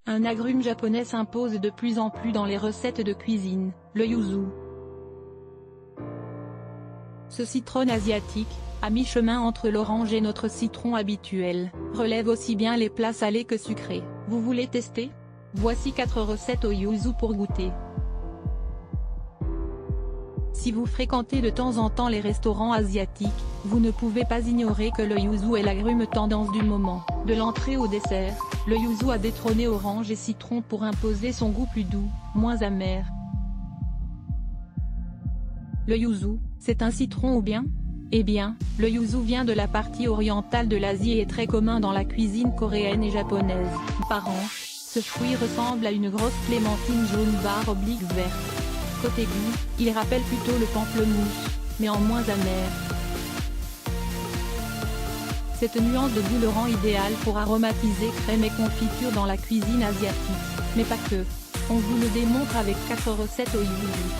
Un agrume japonais s'impose de plus en plus dans les recettes de cuisine, le yuzu. Ce citron asiatique, à mi-chemin entre l'orange et notre citron habituel, relève aussi bien les plats salés que sucrés. Vous voulez tester? Voici 4 recettes au yuzu pour goûter. Si vous fréquentez de temps en temps les restaurants asiatiques, vous ne pouvez pas ignorer que le yuzu est l'agrume tendance du moment. De l'entrée au dessert, le yuzu a détrôné orange et citron pour imposer son goût plus doux, moins amer. Le yuzu, c'est un citron ou bien? Eh bien, le yuzu vient de la partie orientale de l'Asie et est très commun dans la cuisine coréenne et japonaise. Par an, ce fruit ressemble à une grosse clémentine jaune barre oblique verte. Côté goût, il rappelle plutôt le pamplemousse, mais en moins amer. Cette nuance de goût le rend idéal pour aromatiser crème et confiture dans la cuisine asiatique, mais pas que. On vous le démontre avec 4 recettes au yuzu.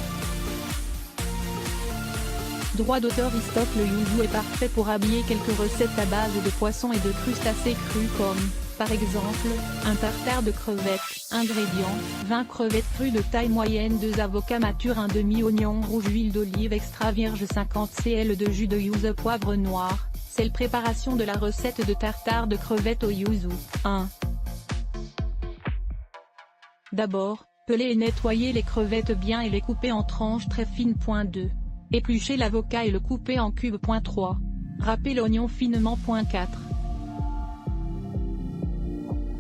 Droit d'auteur Istock. Le yuzu est parfait pour habiller quelques recettes à base de poissons et de crustacés crus comme, par exemple, un tartare de crevettes. Ingrédients, 20 crevettes crues de taille moyenne, 2 avocats matures, un demi-oignon rouge, huile d'olive extra vierge, 50 cl de jus de yuzu, poivre noir. Sel. Préparation de la recette de tartare de crevettes au yuzu. 1. D'abord, peler et nettoyer les crevettes bien et les couper en tranches très fines. 2. Éplucher l'avocat et le couper en cubes. 3. Râper l'oignon finement. 4.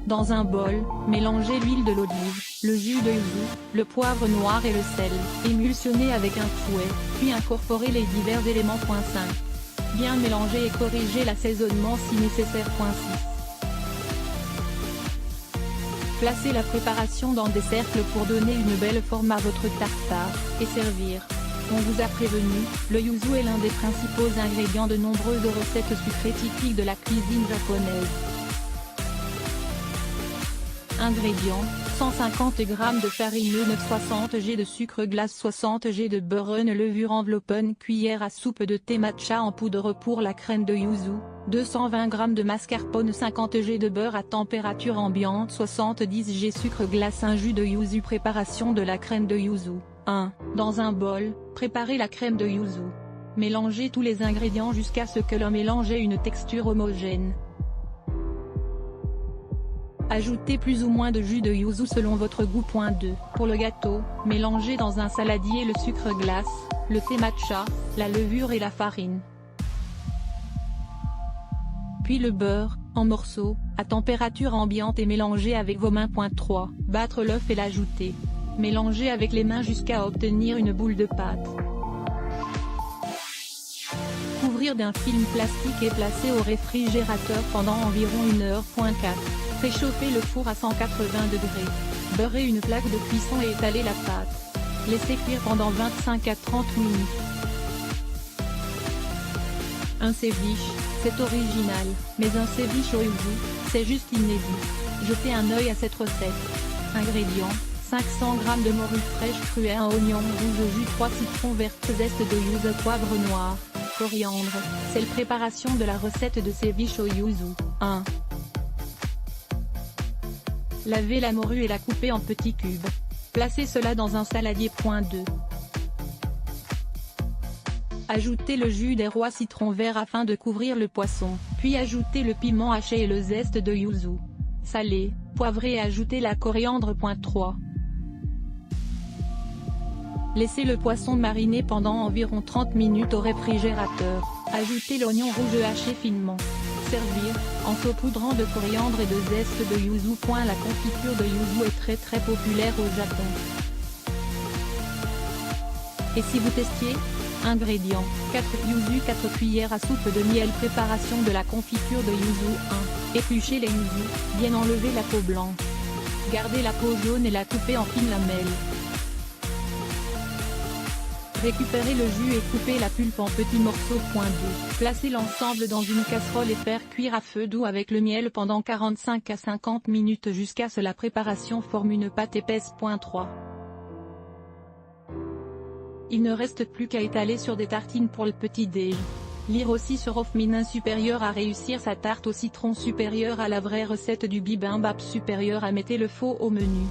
Dans un bol, mélangez l'huile de l'olive, le jus de yuzu, le poivre noir et le sel, émulsionnez avec un fouet, puis incorporez les divers éléments. 5. Bien mélanger et corriger l'assaisonnement si nécessaire. 6. Placez la préparation dans des cercles pour donner une belle forme à votre tartare, et servir. On vous a prévenu, le yuzu est l'un des principaux ingrédients de nombreuses recettes sucrées typiques de la cuisine japonaise. Ingrédients, 150 g de farine 960 g de sucre glace, 60 g de beurre, une levure enveloppe, une cuillère à soupe de thé matcha en poudre pour la crème de yuzu, 220 g de mascarpone, 50 g de beurre à température ambiante, 70 g sucre glace, un jus de yuzu. Préparation de la crème de yuzu. 1. Dans un bol, préparez la crème de yuzu. Mélangez tous les ingrédients jusqu'à ce que le mélange ait une texture homogène. Ajoutez plus ou moins de jus de yuzu selon votre goût. 2. Pour le gâteau, mélangez dans un saladier le sucre glace, le thé matcha, la levure et la farine. Puis le beurre, en morceaux, à température ambiante et mélangez avec vos mains. 3. Battre l'œuf et l'ajouter. Mélangez avec les mains jusqu'à obtenir une boule de pâte. Couvrir d'un film plastique et placer au réfrigérateur pendant environ 1 heure. 4. Préchauffer le four à 180 degrés. Beurrer une plaque de cuisson et étaler la pâte. Laissez cuire pendant 25 à 30 minutes. Un ceviche, c'est original, mais un ceviche au yuzu, c'est juste inédit. Jetez un œil à cette recette. Ingrédients, 500 g de morue fraîche crue, un oignon rouge, jus, 3 citrons verts, zeste de yuzu, poivre noir, coriandre. C'est la préparation de la recette de ceviche au yuzu. 1. Lavez la morue et la coupez en petits cubes. Placez cela dans un saladier. 2. Ajoutez le jus des rois citron vert afin de couvrir le poisson, puis ajoutez le piment haché et le zeste de yuzu. Salez, poivrez et ajoutez la coriandre. 3. Laissez le poisson mariner pendant environ 30 minutes au réfrigérateur. Ajoutez l'oignon rouge haché finement. Servir, en saupoudrant de coriandre et de zeste de yuzu. La confiture de yuzu est très populaire au Japon. Et si vous testiez? Ingrédients, 4 yuzu, 4 cuillères à soupe de miel. Préparation de la confiture de yuzu. 1. Épluchez les yuzu, bien enlever la peau blanche. Gardez la peau jaune et la coupez en fines lamelles. Récupérez le jus et coupez la pulpe en petits morceaux. 2. Placez l'ensemble dans une casserole et faire cuire à feu doux avec le miel pendant 45 à 50 minutes jusqu'à ce que la préparation forme une pâte épaisse. 3. Il ne reste plus qu'à étaler sur des tartines pour le petit-déj. Lire aussi sur Ofminin supérieur à réussir sa tarte au citron supérieure à la vraie recette du bibimbap supérieur à mettez le faux au menu.